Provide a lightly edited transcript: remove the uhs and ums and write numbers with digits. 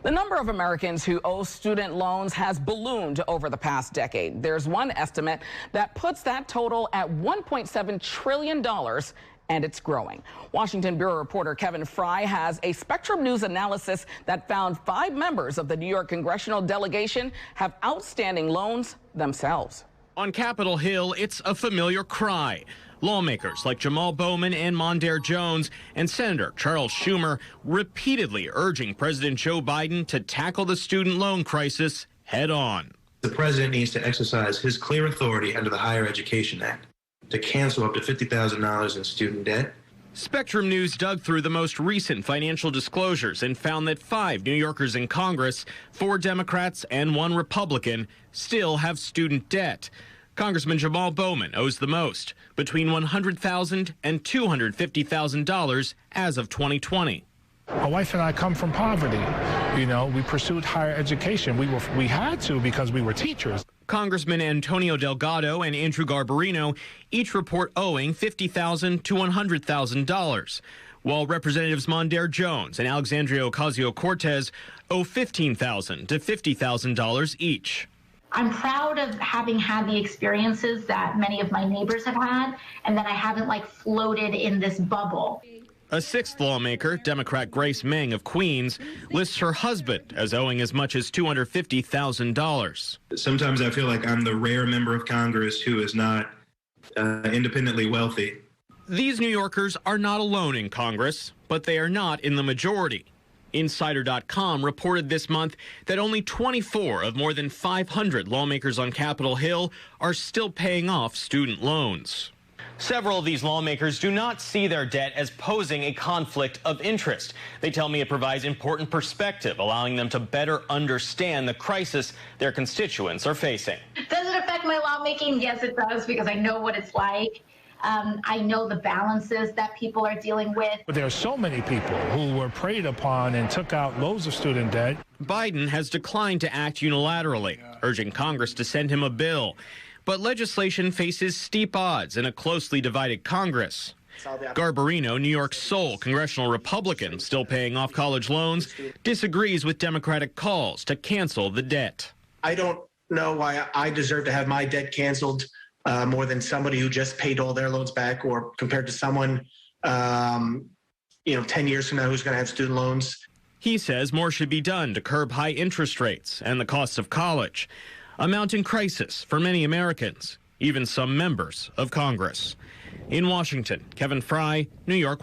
The number of Americans who owe student loans has ballooned over the past decade. There's one estimate that puts that total at $1.7 trillion, and it's growing. Washington Bureau reporter Kevin Fry has a Spectrum News analysis that found 5 members of the New York Congressional delegation have outstanding loans themselves. On Capitol Hill, it's a familiar cry. Lawmakers like Jamal Bowman and Mondaire Jones and Senator Charles Schumer repeatedly urging President Joe Biden to tackle the student loan crisis head on. The president needs to exercise his clear authority under the Higher Education Act to cancel up to $50,000 in student debt. Spectrum News dug through the most recent financial disclosures and found that 5 New Yorkers in Congress, 4 Democrats and 1 Republican, still have student debt. Congressman Jamal Bowman owes the most, between $100,000 and $250,000 as of 2020. My wife and I come from poverty. You know, we pursued higher education. We had to because we were teachers. Congressman Antonio Delgado and Andrew Garbarino each report owing $50,000 to $100,000, while Representatives Mondaire Jones and Alexandria Ocasio-Cortez owe $15,000 to $50,000 each. I'm proud of having had the experiences that many of my neighbors have had, and that I haven't floated in this bubble. A 6th lawmaker, Democrat Grace Meng of Queens, lists her husband as owing as much as $250,000. Sometimes I feel like I'm the rare member of Congress who is not independently wealthy. These New Yorkers are not alone in Congress, but they are not in the majority. Insider.com reported this month that only 24 of more than 500 lawmakers on Capitol Hill are still paying off student loans. Several of these lawmakers do not see their debt as posing a conflict of interest. They tell me it provides important perspective, allowing them to better understand the crisis their constituents are facing. Does it affect my lawmaking? Yes, it does, because I know what it's like. I know the balances that people are dealing with. But there are so many people who were preyed upon and took out loads of student debt. Biden has declined to act unilaterally, urging Congress to send him a bill. But legislation faces steep odds in a closely divided Congress. Garbarino, New York's sole congressional Republican still paying off college loans, disagrees with Democratic calls to cancel the debt. I don't know why I deserve to have my debt canceled more than somebody who just paid all their loans back, or compared to someone, 10 years from now who's going to have student loans. He says more should be done to curb high interest rates and the cost of college. A mounting crisis for many Americans, even some members of Congress. In Washington, Kevin Fry, New York.